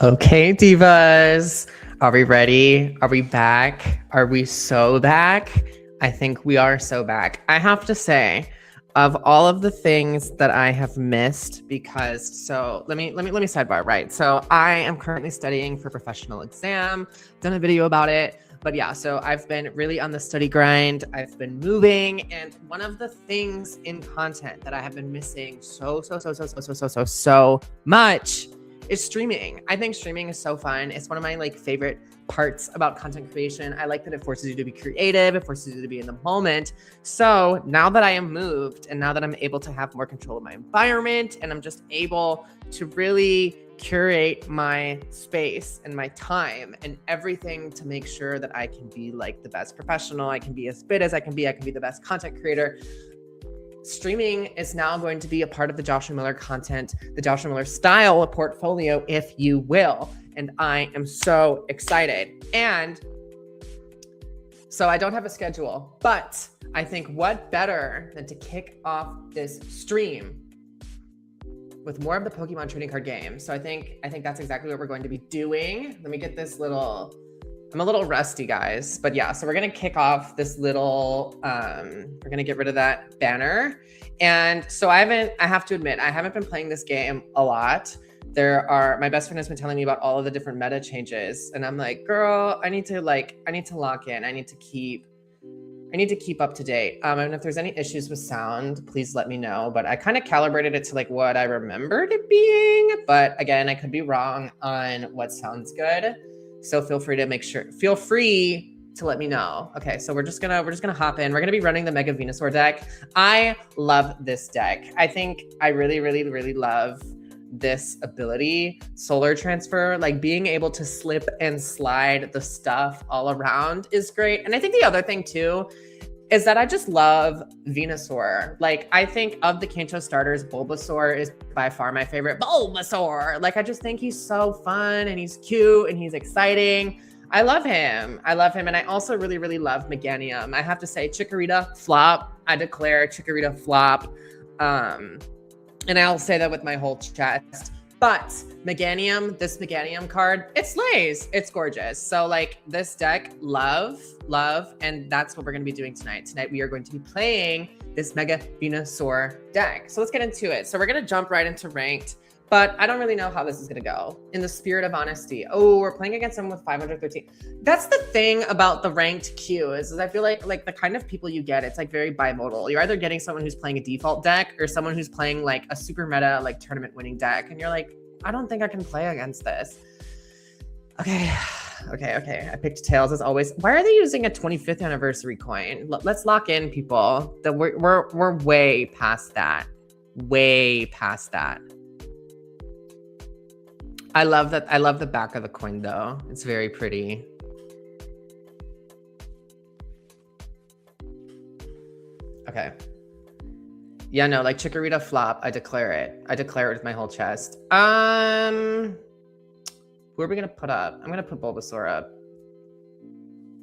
Okay, divas. Are we ready? Are we back? Are we so back? I think we are so back. I have to say, of all of the things that I have missed, because let me sidebar, right? So I am currently studying for professional exam, done a video about it. But yeah, so I've been really on the study grind. I've been moving, and one of the things in content that I have been missing so much is streaming. I think streaming is so fun. It's one of my favorite parts about content creation. I like that it forces you to be creative, it forces you to be in the moment. So now that I am moved and now that I'm able to have more control of my environment and I'm just able to really curate my space and my time and everything to make sure that I can be like the best professional, I can be as fit as I can be the best content creator. Streaming is now going to be a part of the Joshua Miller content, the Joshua Miller style portfolio, if you will. And I am so excited. And so I don't have a schedule, but I think what better than to kick off this stream with more of the Pokemon trading card game. So I think that's exactly what we're going to be doing. Let me get this little... I'm a little rusty, guys, but yeah, so we're gonna kick off this little, we're gonna get rid of that banner. And so I have to admit, I haven't been playing this game a lot. My best friend has been telling me about all of the different meta changes. And I'm like, girl, I need to lock in. I need to keep up to date. And if there's any issues with sound, please let me know. But I kind of calibrated it to like what I remembered it being. But again, I could be wrong on what sounds good. So feel free to let me know. Okay, so we're just gonna hop in. We're gonna be running the Mega Venusaur deck. I love this deck. I think I really love this ability, Solar Transfer. Like being able to slip and slide the stuff all around is great. And I think the other thing too is that I just love Venusaur. Like, I think of the Kanto starters, Bulbasaur is by far my favorite. Bulbasaur! Like, I just think he's so fun, and he's cute, and he's exciting. I love him. And I also really love Meganium. I have to say, Chikorita, flop. I declare Chikorita flop. And I'll say that with my whole chest. But this Meganium card, it slays. It's gorgeous. So like this deck, love. And that's what we're going to be doing tonight. Tonight, we are going to be playing this Mega Venusaur deck. So let's get into it. So we're going to jump right into ranked, but I don't really know how this is going to go. In the spirit of honesty. Oh, we're playing against someone with 513. That's the thing about the ranked queue is I feel like the kind of people you get, it's like very bimodal. You're either getting someone who's playing a default deck or someone who's playing like a super meta, like tournament winning deck. And you're like, I don't think I can play against this. Okay. I picked Tails as always. Why are they using a 25th anniversary coin? Let's lock in, people. We're way past that. I love that. I love the back of the coin though. It's very pretty. Okay. Yeah, no, like Chikorita flop. I declare it with my whole chest. Who are we gonna put up? I'm gonna put Bulbasaur up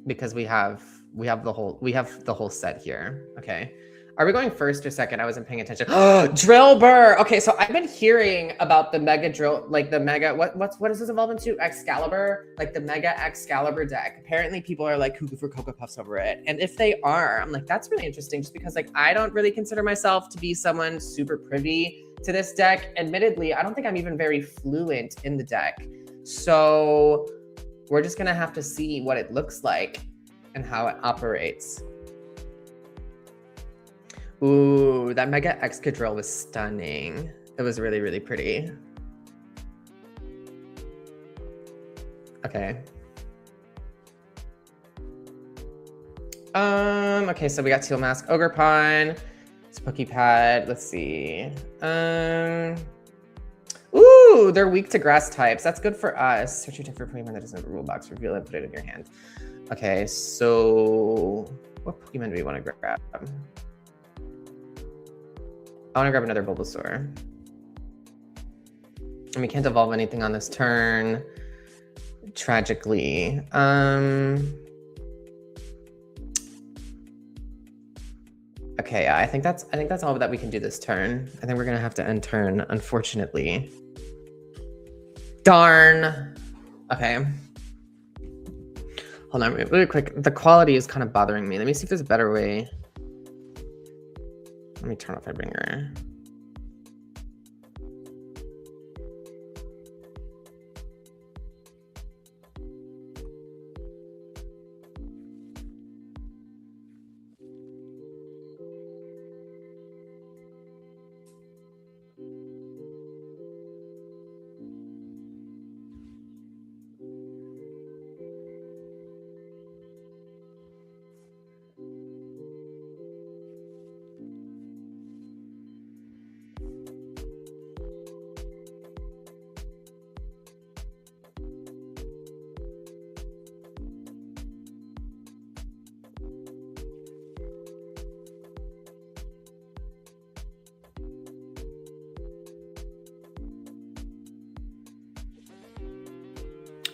because we have the whole set here. Okay. Are we going first or second? I wasn't paying attention. Drillbur. Okay, so I've been hearing about the Mega Drill, like the Mega, what does this evolve into? Excalibur, like the Mega Excalibur deck. Apparently people are like cuckoo for Cocoa Puffs over it. And if they are, I'm like, that's really interesting just because like I don't really consider myself to be someone super privy to this deck. Admittedly, I don't think I'm even very fluent in the deck. So we're just gonna have to see what it looks like and how it operates. Ooh, that Mega Excadrill was stunning. It was really pretty. Okay. Okay, so we got Teal Mask, Ogerpon, Pokepad. Let's see. Ooh, they're weak to grass types. That's good for us. Search your different Pokemon that doesn't have a rule box. Reveal it, put it in your hand. Okay, so what Pokemon do we want to grab? I want to grab another Bulbasaur. And we can't evolve anything on this turn, tragically. Okay, yeah, I think that's all that we can do this turn. I think we're gonna have to end turn, unfortunately. Darn. Okay. Hold on, really quick. The quality is kind of bothering me. Let me see if there's a better way. Let me turn off my ringer.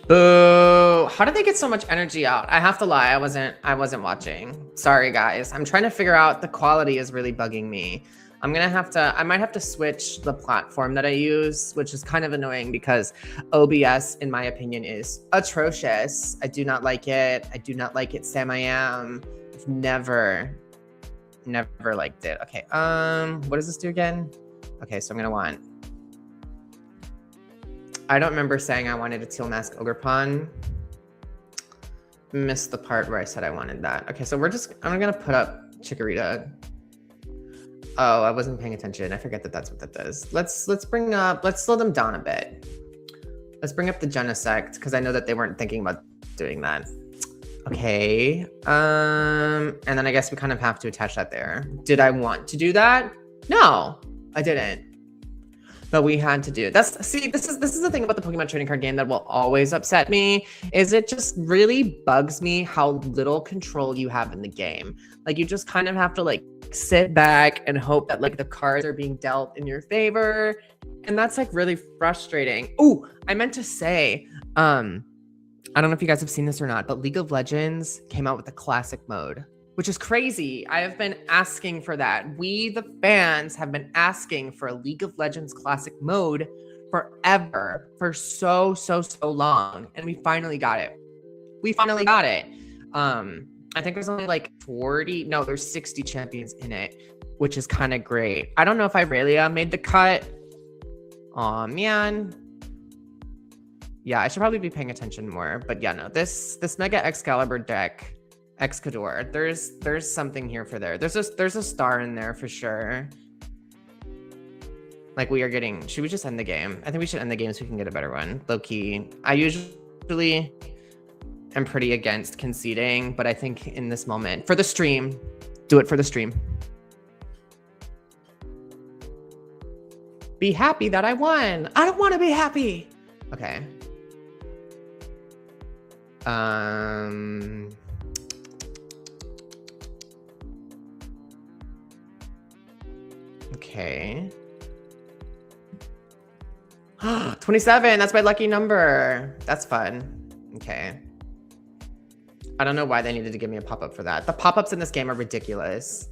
Boo. How did they get so much energy out? I have to lie. I wasn't watching. Sorry, guys. I'm trying to figure out, the quality is really bugging me. I might have to switch the platform that I use, which is kind of annoying because OBS, in my opinion, is atrocious. I do not like it. I do not like it, Sam I am. I've never liked it. Okay, what does this do again? Okay, so I'm gonna want, I don't remember saying I wanted a teal mask ogre pawn. Missed the part where I said I wanted that. Okay, so I'm gonna put up Chikorita. Oh, I wasn't paying attention. I forget that that's what that does. Let's slow them down a bit. Let's bring up the Genesect, because I know that they weren't thinking about doing that. Okay, and then I guess we kind of have to attach that there. Did I want to do that? No, I didn't. But we had to do it. This is the thing about the Pokemon trading card game that will always upset me, is it just really bugs me how little control you have in the game. Like, you just kind of have to like sit back and hope that like the cards are being dealt in your favor. And that's like really frustrating. Oh, I meant to say, I don't know if you guys have seen this or not, but League of Legends came out with the classic mode, which is crazy. I have been asking for that. We, the fans, have been asking for a League of Legends classic mode forever, for so long. And we finally got it. I think there's only like there's 60 champions in it, which is kind of great. I don't know if Irelia made the cut. Aw, man. Yeah, I should probably be paying attention more. But yeah, no, this Mega Excalibur deck, Excador, there's something here for there. There's a star in there for sure. Like, should we just end the game? I think we should end the game so we can get a better one. Low key. I usually am pretty against conceding, but I think in this moment, for the stream, do it for the stream. Be happy that I won. I don't want to be happy. Okay. Okay. 27, that's my lucky number. That's fun. Okay. I don't know why they needed to give me a pop-up for that. The pop-ups in this game are ridiculous.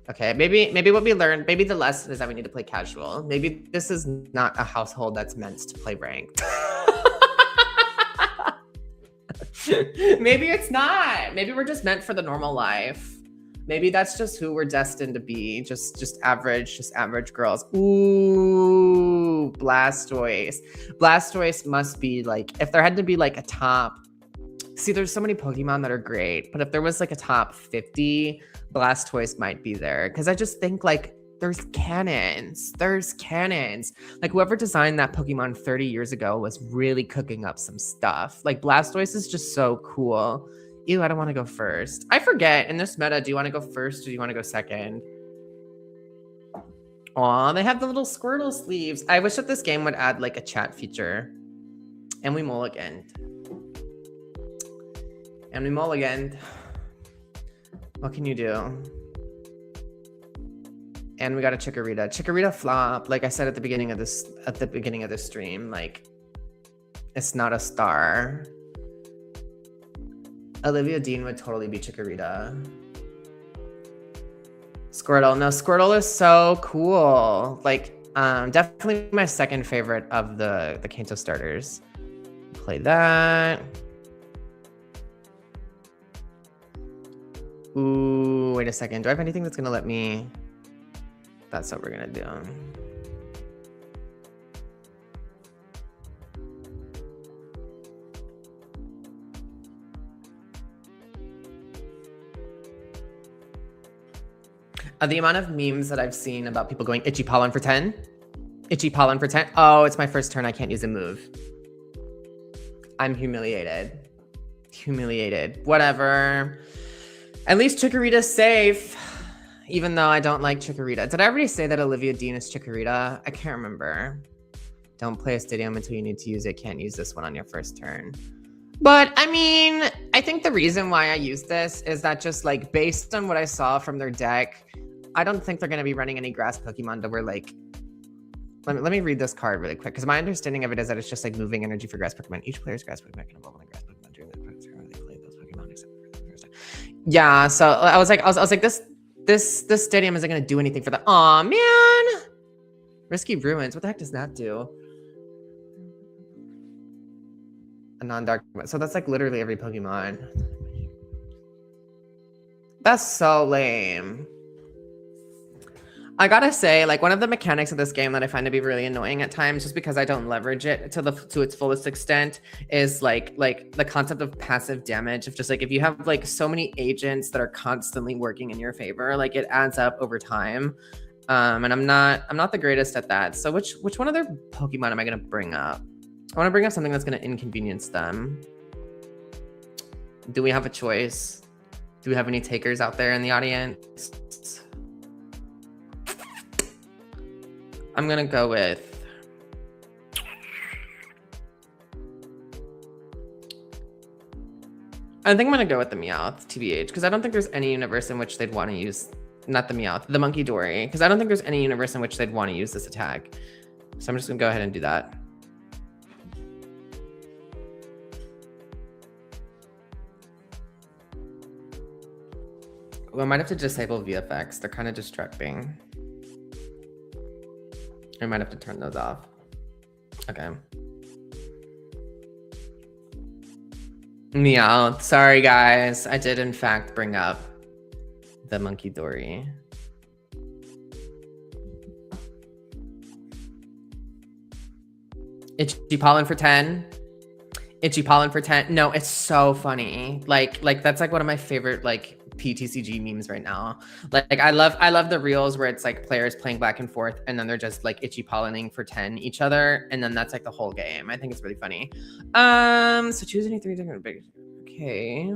Okay, maybe what we learned, maybe the lesson is that we need to play casual. Maybe this is not a household that's meant to play ranked. Maybe it's not. Maybe we're just meant for the normal life. Maybe that's just who we're destined to be. Just average girls. Ooh, Blastoise. Blastoise must be like, if there had to be like a top, see, there's so many Pokemon that are great, but if there was like a top 50, Blastoise might be there. Cause I just think like there's cannons. Like, whoever designed that Pokemon 30 years ago was really cooking up some stuff. Like, Blastoise is just so cool. Ew, I don't want to go first. I forget, in this meta, do you want to go first or do you want to go second? Aw, they have the little Squirtle sleeves. I wish that this game would add like a chat feature. And we mulliganed. What can you do? And we got a Chikorita. Chikorita flop, like I said at the beginning of this stream, like, it's not a star. Olivia Dean would totally be Chikorita. Squirtle. No, Squirtle is so cool. Like, Definitely my second favorite of the Kanto starters. Play that. Ooh, wait a second. Do I have anything that's gonna let me? That's what we're gonna do. The amount of memes that I've seen about people going itchy pollen for 10. Itchy pollen for 10. Oh, it's my first turn. I can't use a move. I'm humiliated. Humiliated. Whatever. At least Chikorita's safe. Even though I don't like Chikorita. Did I already say that Olivia Dean is Chikorita? I can't remember. Don't play a stadium until you need to use it. Can't use this one on your first turn. But I mean, I think the reason why I use this is that just like based on what I saw from their deck, I don't think they're going to be running any grass Pokemon that were like, let me read this card really quick. Because my understanding of it is that it's just like moving energy for grass Pokemon. Each player's grass Pokemon can evolve on the grass Pokemon during the turn they play those Pokemon except for the first time. Yeah, so I was like, this stadium isn't going to do anything for the, aw man. Risky Ruins, what the heck does that do? A non-dark, so that's like literally every Pokemon. That's so lame. I gotta say, like one of the mechanics of this game that I find to be really annoying at times, just because I don't leverage it to its fullest extent, is like the concept of passive damage. Of just like if you have like so many agents that are constantly working in your favor, like it adds up over time. And I'm not the greatest at that. So which one of their Pokemon am I gonna bring up? I want to bring up something that's going to inconvenience them. Do we have a choice? Do we have any takers out there in the audience? I'm going to go with... I think I'm going to go with the Meowth, TBH, because I don't think there's any universe in which they'd want to use... Not the Meowth, the Monkey Dory, because I don't think there's any universe in which they'd want to use this attack. So I'm just going to go ahead and do that. Well, I might have to disable VFX. They're kind of distracting. I might have to turn those off. Okay. Meow. Sorry, guys. I did, in fact, bring up the Monkey Dory. Itchy Pollen for 10. Itchy Pollen for 10. No, it's so funny. Like that's like one of my favorite like PTCG memes right now. Like I love the reels where it's like players playing back and forth and then they're just like itchy pollening for 10 each other, and then that's like the whole game. I think it's really funny. So choose any 3 different big. Okay.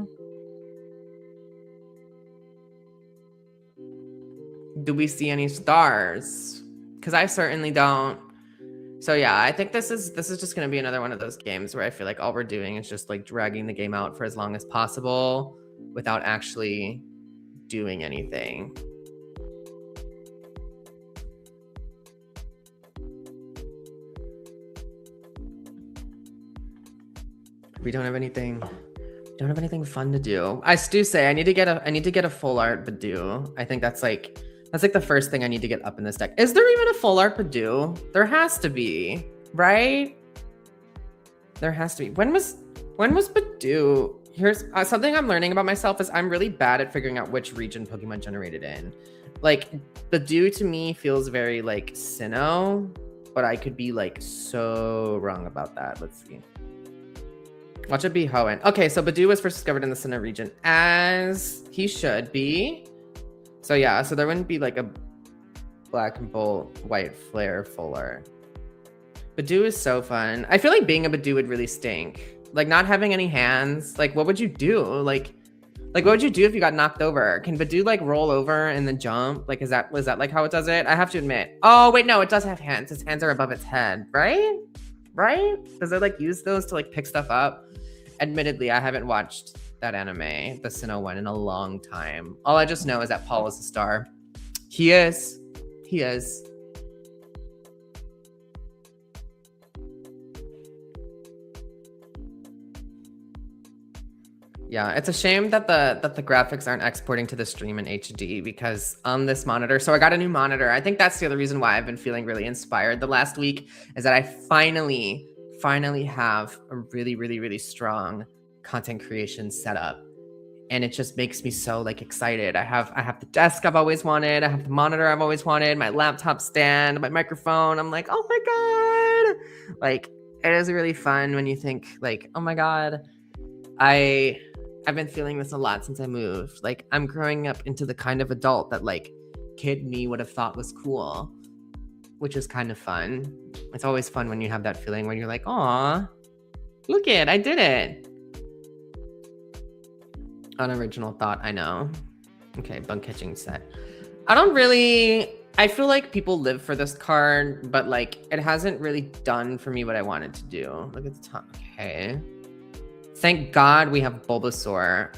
Do we see any stars? Because I certainly don't. So yeah, I think this is just going to be another one of those games where I feel like all we're doing is just like dragging the game out for as long as possible without actually doing anything. We don't have anything fun to do. I do say I need to get a full art Badoo. I think that's like the first thing I need to get up in this deck. Is there even a full art Badoo? There has to be, right? There has to be. When was Badoo? Here's something I'm learning about myself is I'm really bad at figuring out which region Pokemon generated in. Like Badoo to me feels very like Sinnoh, but I could be like so wrong about that. Let's see. Watch it be Hoenn. Okay, so Badoo was first discovered in the Sinnoh region, as he should be. So yeah, so there wouldn't be like a Black and Bolt, White Flare full art. Badoo is so fun. I feel like being a Badoo would really stink. Like not having any hands. Like what would you do? Like what would you do if you got knocked over? Can Badoo like roll over and then jump? Like was that like how it does it? I have to admit. Oh wait, no, it does have hands. Its hands are above its head, right? Right? Does it like use those to like pick stuff up? Admittedly, I haven't watched that anime, the Sinnoh one, in a long time. All I just know is that Paul is a star. He is. He is. Yeah, it's a shame that the graphics aren't exporting to the stream in HD because on this monitor, so I got a new monitor. I think that's the other reason why I've been feeling really inspired the last week is that I finally have a really strong content creation setup. And it just makes me so like excited. I have the desk I've always wanted. I have the monitor I've always wanted, my laptop stand, my microphone. I'm like, oh my God. Like, it is really fun when you think like, oh my God, I've been feeling this a lot since I moved. Like, I'm growing up into the kind of adult that like kid me would have thought was cool, which is kind of fun. It's always fun when you have that feeling when you're like, aw, look it, I did it. Unoriginal thought, I know. Okay, bug catching set. I feel like people live for this card, but like it hasn't really done for me what I wanted to do. Look at the top. Okay. Thank God we have Bulbasaur.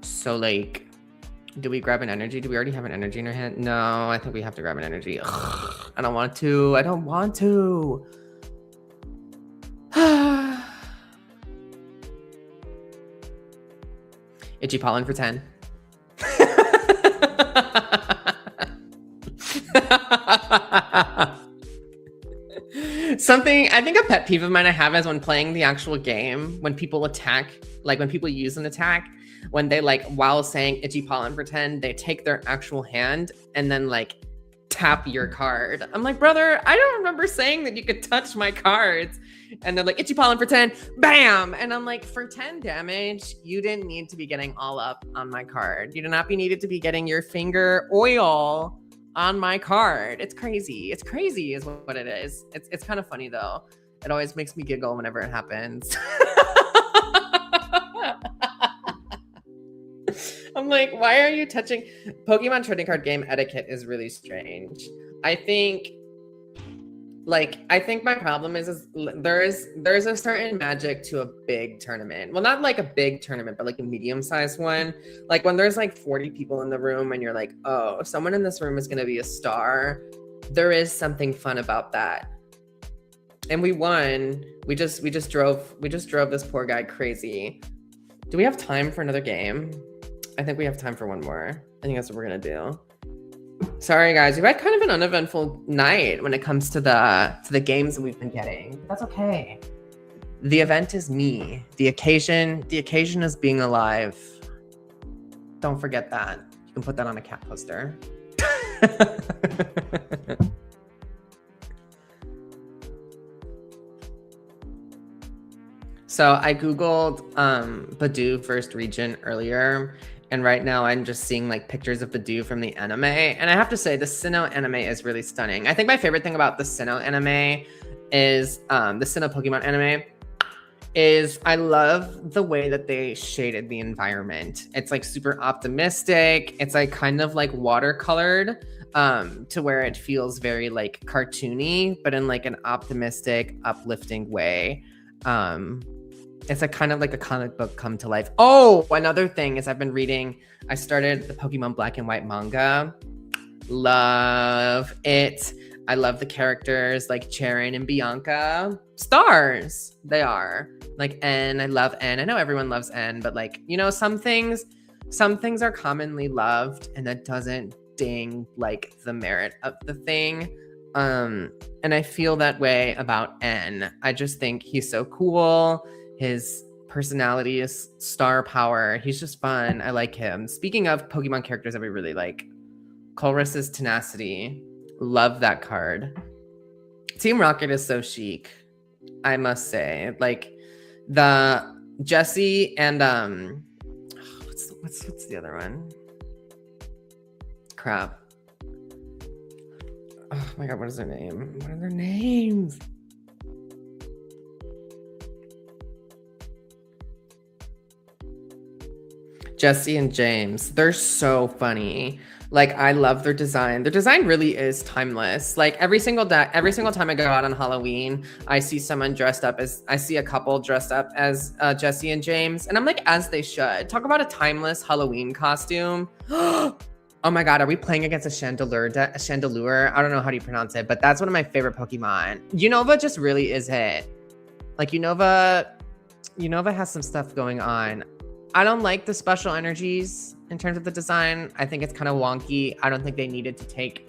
So like, do we grab an energy? Do we already have an energy in our hand? No, I think we have to grab an energy. Ugh, I don't want to. I don't want to. Itchy pollen for 10. Something, I think a pet peeve of mine I have is when playing the actual game, when people attack, like when people use an attack, when they like, while saying itchy pollen for 10, they take their actual hand and then like tap your card. I'm like, brother, I don't remember saying that you could touch my cards. And they're like, itchy pollen for 10, bam! And I'm like, for 10 damage, you didn't need to be getting all up on my card. You did not be needed to be getting your finger oil on my card. It's crazy. It's crazy is what it is. It's kind of funny though. It always makes me giggle whenever it happens. I'm like, why are you touching? Pokemon trading card game etiquette is really strange. I think my problem is there's a certain magic to a big tournament. Well, not like a big tournament, but like a medium-sized one. Like when there's like 40 people in the room and you're like, oh, someone in this room is gonna be a star. There is something fun about that. And we won. We just drove this poor guy crazy. Do we have time for another game? I think we have time for one more. I think that's what we're gonna do. Sorry guys, we've had kind of an uneventful night when it comes to the games that we've been getting. But that's okay. The event is me. The occasion is being alive. Don't forget that. You can put that on a cat poster. So I Googled Badoo first region earlier. And right now I'm just seeing like pictures of Badoo from the anime. And I have to say the Sinnoh anime is really stunning. I think my favorite thing about the Sinnoh anime is, the Sinnoh Pokemon anime is I love the way that they shaded the environment. It's like super optimistic. It's like kind of like watercolored to where it feels very like cartoony, but in like an optimistic, uplifting way. It's like kind of like a comic book come to life. Oh, another thing is I started the Pokemon Black and White manga. Love it. I love the characters like Cheren and Bianca. Stars, they are. Like N, I love N. I know everyone loves N, but like, you know, some things are commonly loved and that doesn't ding like the merit of the thing. And I feel that way about N. I just think he's so cool. His personality is star power. He's just fun. I like him. Speaking of Pokemon characters that we really like, Colress's Tenacity. Love that card. Team Rocket is so chic, I must say. Like the Jessie and what's the other one? Crap. Oh my god, what is their name? What are their names? Jesse and James, they're so funny. Like, I love their design. Their design really is timeless. Like every single time I go out on Halloween, I see a couple dressed up as Jesse and James, and I'm like, as they should. Talk about a timeless Halloween costume. Oh my god, are we playing against a Chandelure? I don't know how do you pronounce it, but that's one of my favorite Pokemon. Unova just really is it. Like Unova has some stuff going on. I don't like the special energies in terms of the design. I think it's kind of wonky. I don't think they needed to take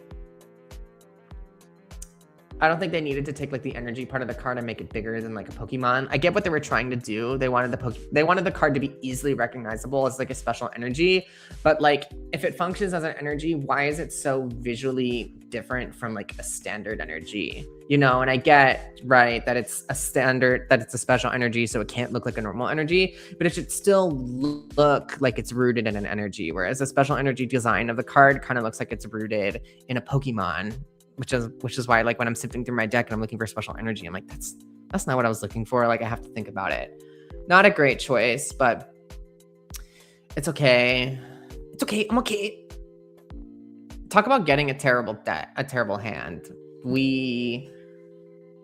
like the energy part of the card and make it bigger than like a Pokemon. I get what they were trying to do. They wanted the card to be easily recognizable as like a special energy, but like if it functions as an energy, why is it so visually different from like a standard energy? You know, and I get, right, that it's a special energy, so it can't look like a normal energy, but it should still look like it's rooted in an energy, whereas a special energy design of the card kind of looks like it's rooted in a Pokemon. Which is why, like, when I'm sifting through my deck and I'm looking for special energy, I'm like, that's not what I was looking for. Like, I have to think about it. Not a great choice, but it's okay. It's okay. I'm okay. Talk about getting a terrible hand. We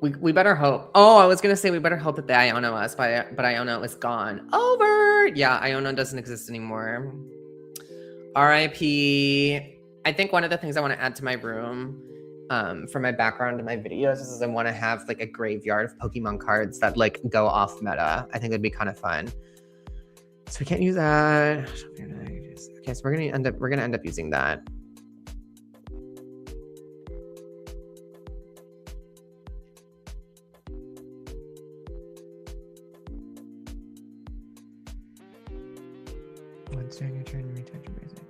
better hope. Oh, I was gonna say we better hope that the Iono was, but Iono is gone. Over. Yeah, Iono doesn't exist anymore. R.I.P. I think one of the things I want to add to my room, for my background in my videos, is I want to have like a graveyard of Pokemon cards that like go off meta. I think it'd be kind of fun. So we can't use that. Okay, so we're gonna end up using that. Once during your turn, retouch your basic.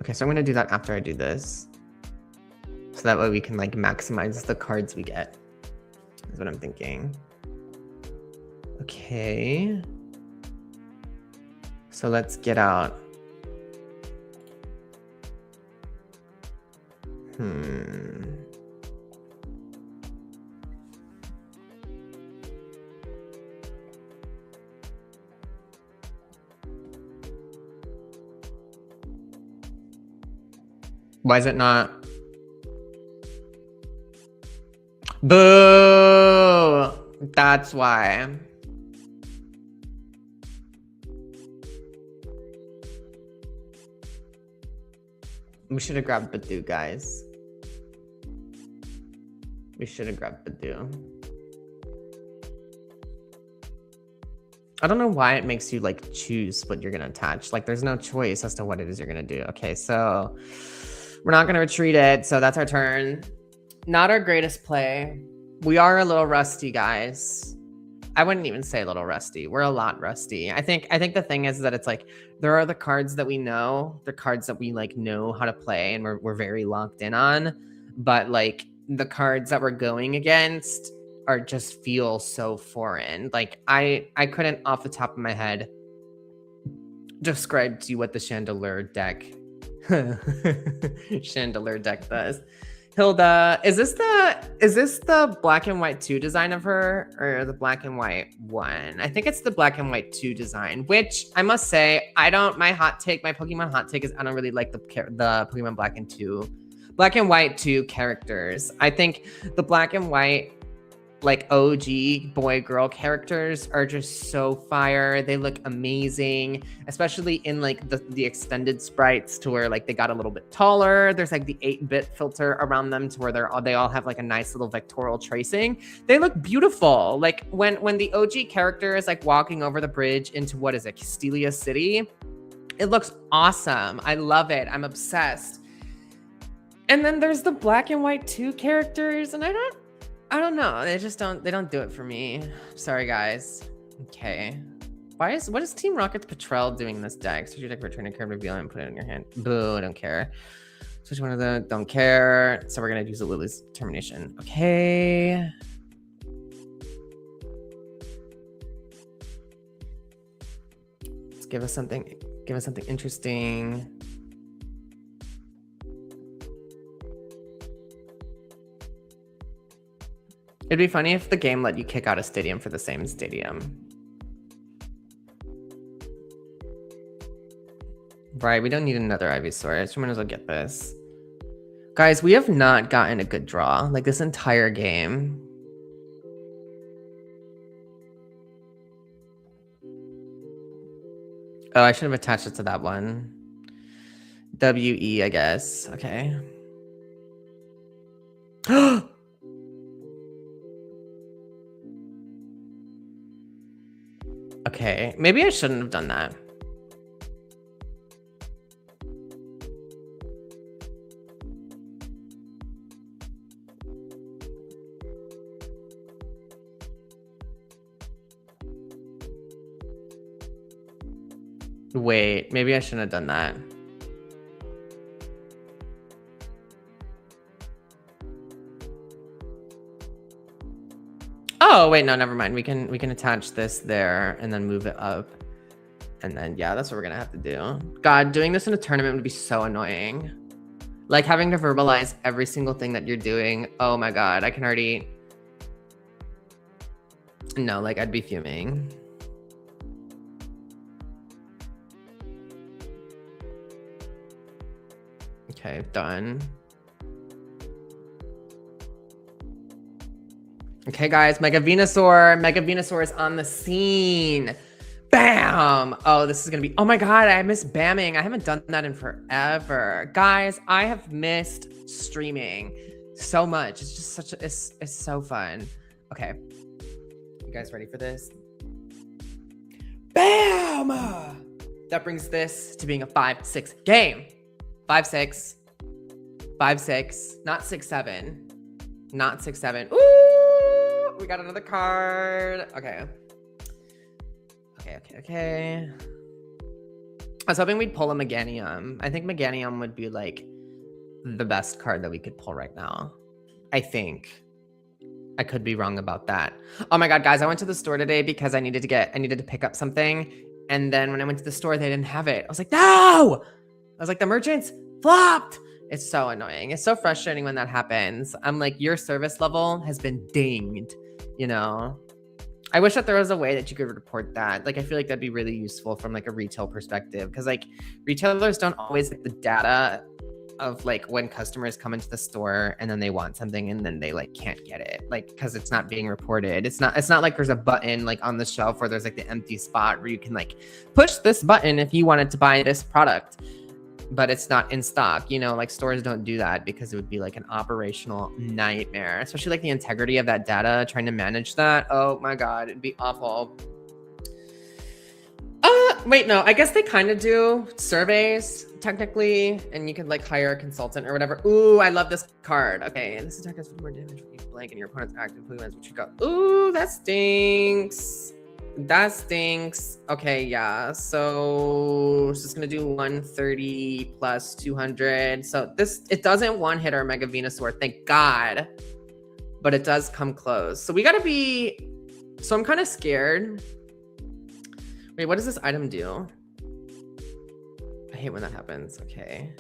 Okay, so I'm gonna do that after I do this. So that way we can like maximize the cards we get. Is what I'm thinking. Okay. So let's get out. Why is it not? Boo! That's why. We should have grabbed Badoo, guys. We should have grabbed Badoo. I don't know why it makes you like choose what you're gonna attach. Like there's no choice as to what it is you're gonna do. Okay, so we're not gonna retreat it. So that's our turn. Not our greatest play. We are a little rusty, guys. I wouldn't even say a little rusty. We're a lot rusty. I think the thing is that it's like there are the cards that we know, the cards that we like know how to play and we're very locked in on, but like the cards that we're going against are just feel so foreign. Like I couldn't off the top of my head describe to you what the Chandelier deck does. Hilda, is this the black and white 2 design of her or the black and white 1? I think it's the black and white 2 design, which I must say, my Pokemon hot take is I don't really like the Pokemon black and white 2 characters. I think the black and white like OG boy girl characters are just so fire. They look amazing, especially in like the extended sprites to where like they got a little bit taller. There's like the 8-bit filter around them to where they all have like a nice little vectorial tracing. They look beautiful. Like when the OG character is like walking over the bridge into what is it, Castelia City, it looks awesome. I love it. I'm obsessed. And then there's the black and white 2 characters, and I don't know. They don't do it for me. Sorry, guys. Okay. What is Team Rocket's Patrol doing in this deck? Switch your deck, return a card, reveal it, and put it in your hand. Boo, I don't care. Switch one of the, don't care. So we're gonna use a Lily's Termination. Okay. Let's give us something interesting. It'd be funny if the game let you kick out a stadium for the same stadium. Right, we don't need another Ivysaur, so we might as well get this. Guys, we have not gotten a good draw, like this entire game. Oh, I should have attached it to that one. WE, I guess. Okay. Okay, maybe I shouldn't have done that. Wait, maybe I shouldn't have done that. Oh, wait, no, never mind. We can attach this there and then move it up. And then, yeah, that's what we're gonna have to do. God, doing this in a tournament would be so annoying. Like having to verbalize every single thing that you're doing. Oh my God, I can already... No, like I'd be fuming. Okay, done. Okay, guys, Mega Venusaur is on the scene. Bam! Oh, this is gonna be, oh my God, I miss bamming. I haven't done that in forever. Guys, I have missed streaming so much. It's just such a, it's so fun. Okay, you guys ready for this? Bam! That brings this to being a 5-6 game. 5-6, 5-6, not 6-7, not 6-7. Ooh, we got another card. Okay. Okay. I was hoping we'd pull a Meganium. I think Meganium would be like the best card that we could pull right now. I think. I could be wrong about that. Oh my God, guys, I went to the store today because I needed to pick up something. And then when I went to the store, they didn't have it. I was like, no! I was like, the merchants flopped. It's so annoying. It's so frustrating when that happens. I'm like, your service level has been dinged, you know? I wish that there was a way that you could report that. Like, I feel like that'd be really useful from like a retail perspective, because like retailers don't always get the data of like when customers come into the store and then they want something and then they like can't get it, like because it's not being reported. It's not like there's a button like on the shelf where there's like the empty spot where you can like push this button if you wanted to buy this product, but it's not in stock, you know? Like stores don't do that because it would be like an operational nightmare, especially like the integrity of that data, trying to manage that. Oh my God, it'd be awful. Wait, no, I guess they kind of do surveys technically, and you could like hire a consultant or whatever. Ooh, I love this card. Okay, this attack has 4 more damage when you blank and your opponent's actively wins what you got. Ooh, that stinks. That stinks. Okay, yeah. So it's just gonna do 130 plus 200. So it doesn't one hit our Mega Venusaur, thank God. But it does come close. So we gotta be. So I'm kind of scared. Wait, what does this item do? I hate when that happens. Okay.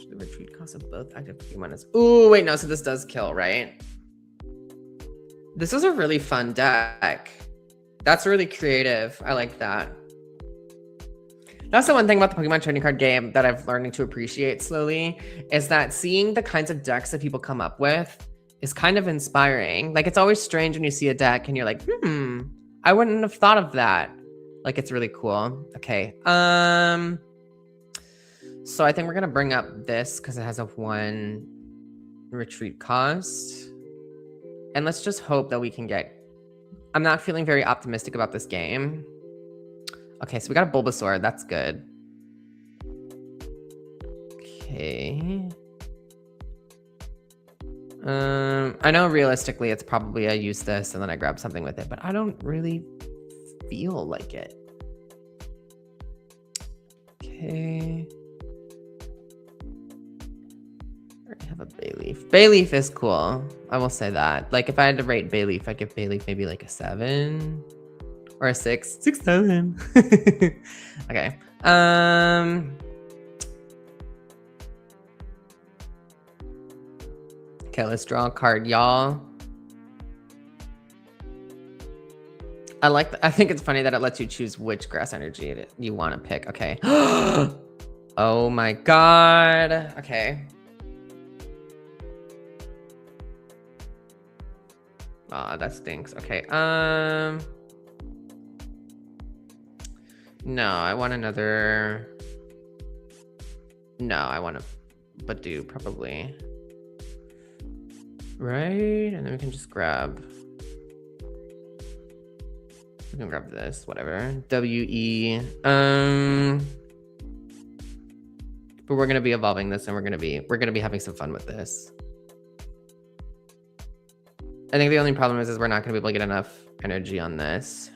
The retreat cost of both active Pokemon is. Ooh, wait, no. So this does kill, right? This is a really fun deck. That's really creative. I like that. That's the one thing about the Pokemon trading card game that I've learned to appreciate slowly, is that seeing the kinds of decks that people come up with is kind of inspiring. Like, it's always strange when you see a deck and you're like, I wouldn't have thought of that. Like, it's really cool. Okay. So I think we're gonna bring up this because it has a 1 retreat cost. And let's just hope that we can get... I'm not feeling very optimistic about this game. Okay, so we got a Bulbasaur. That's good. Okay. I know realistically it's probably I use this and then I grab something with it, but I don't really feel like it. Okay. I have a Bayleaf. Bayleaf is cool. I will say that. Like, if I had to rate Bayleaf, I'd give Bayleaf maybe like a 7 or a 6. 6, 7. Okay. Okay, let's draw a card, y'all. I think it's funny that it lets you choose which grass energy you want to pick. Okay. Oh my God. Okay. Ah, that stinks. Okay. No, I want another. No, I want a Badoo probably. Right, and then we can just grab. We can grab this, whatever. WE. But we're gonna be evolving this, and we're gonna be having some fun with this. I think the only problem is we're not gonna be able to get enough energy on this.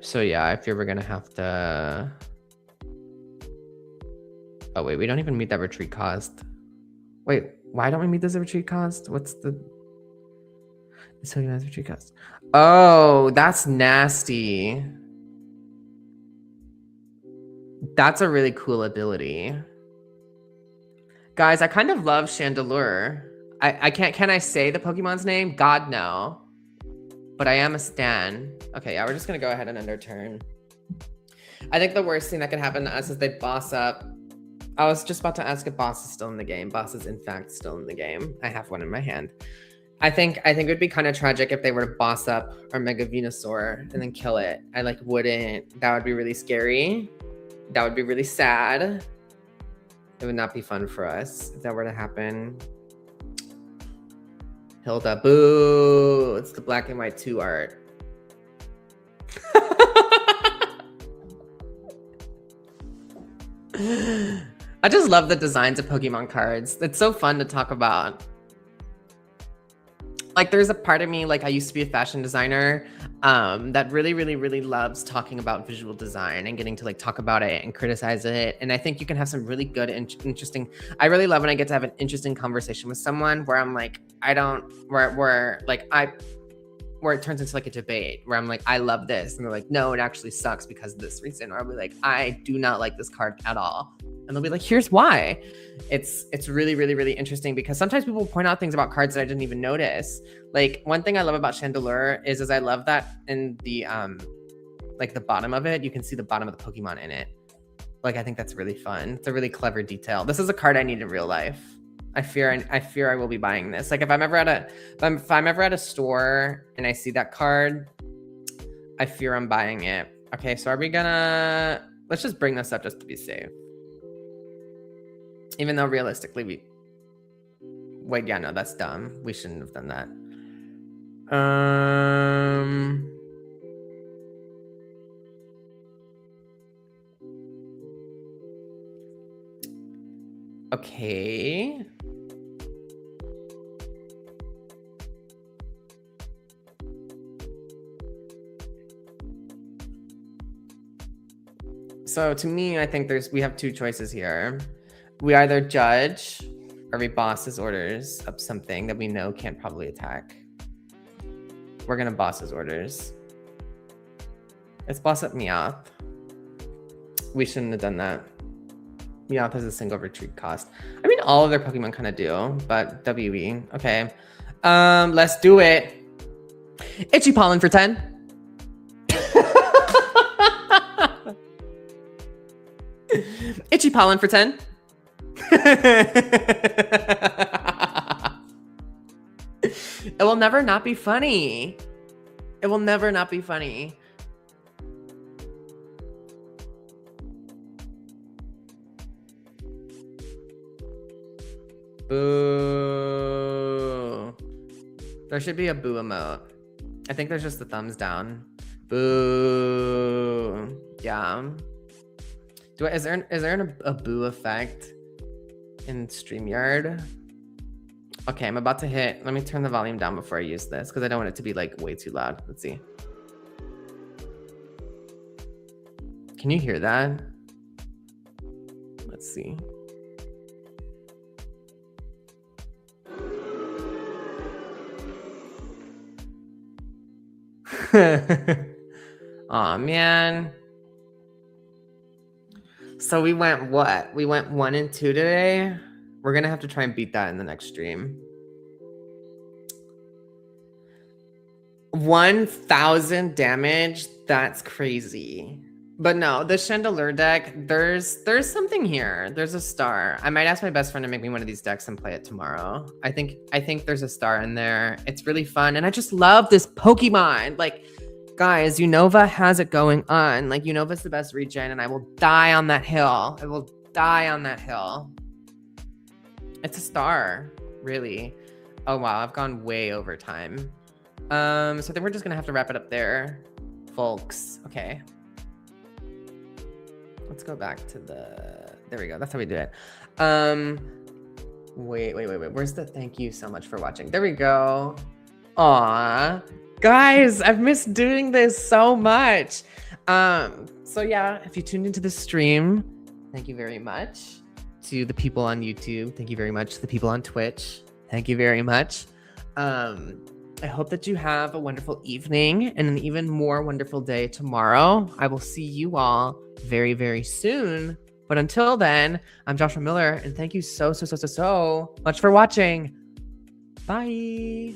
So yeah, I fear we're gonna have to. Oh wait, we don't even meet that retreat cost. Wait, why don't we meet this retreat cost? What's the retreat cost? Oh, that's nasty. That's a really cool ability. Guys, I kind of love Chandelure. I can't, can I say the Pokemon's name? God, no. But I am a stan. Okay, yeah, we're just gonna go ahead and end our turn. I think the worst thing that could happen to us is they boss up. I was just about to ask if boss is still in the game. Boss is in fact still in the game. I have one in my hand. I think it would be kind of tragic if they were to boss up our Mega Venusaur and then kill it. I like wouldn't. That would be really scary. That would be really sad. It would not be fun for us if that were to happen. Hilda, boo! It's the black and white 2 art. I just love the designs of Pokemon cards. It's so fun to talk about. Like, there's a part of me, like, I used to be a fashion designer that really loves talking about visual design and getting to, like, talk about it and criticize it. And I think you can have some really good and interesting. I really love when I get to have an interesting conversation with someone where I'm like, where it turns into like a debate where I'm like, I love this. And they're like, no, it actually sucks because of this reason. Or I'll be like, I do not like this card at all. And they'll be like, here's why. It's really interesting because sometimes people point out things about cards that I didn't even notice. Like, one thing I love about Chandelure is I love that in the, like the bottom of it, you can see the bottom of the Pokemon in it. Like, I think that's really fun. It's a really clever detail. This is a card I need in real life. I fear I will be buying this. Like, if I'm ever at a store and I see that card, I fear I'm buying it. Okay, so let's just bring this up just to be safe. Even though realistically wait, yeah, no, that's dumb. We shouldn't have done that. Okay. So to me, I think we have 2 choices here. We either judge or we boss his orders up something that we know can't probably attack. We're gonna boss his orders. Let's boss up Meowth. We shouldn't have done that. Meowth has a single retreat cost. I mean, all of their Pokemon kind of do, but WE. Okay. Let's do it. Itchy Pollen for 10. Itchy Pollen for 10. It will never not be funny. It will never not be funny. Boo. There should be a boo emote. I think there's just the thumbs down. Boo. Yeah. Is there a boo effect in StreamYard? Okay, I'm about to hit. Let me turn the volume down before I use this because I don't want it to be like way too loud. Let's see. Can you hear that? Let's see. Aw, man. So we went what? We went 1 and 2 today. We're gonna have to try and beat that in the next stream. 1,000 damage. That's crazy. But no, the Chandelure deck, there's something here. There's a star. I might ask my best friend to make me one of these decks and play it tomorrow. I think there's a star in there. It's really fun. And I just love this Pokemon. Like, guys, Unova has it going on. Like, Unova's the best regen, and I will die on that hill. I will die on that hill. It's a star, really. Oh, wow, I've gone way over time. So I think we're just gonna have to wrap it up there, folks. Okay. Let's go back to there we go. That's how we do it. Wait. Where's the thank you so much for watching? There we go. Aw, guys, I've missed doing this so much. So yeah, if you tuned into the stream, thank you very much. To the people on YouTube, thank you very much. To the people on Twitch, thank you very much. I hope that you have a wonderful evening and an even more wonderful day tomorrow. I will see you all very, very soon. But until then, I'm Joshua Miller, and thank you so much for watching. Bye.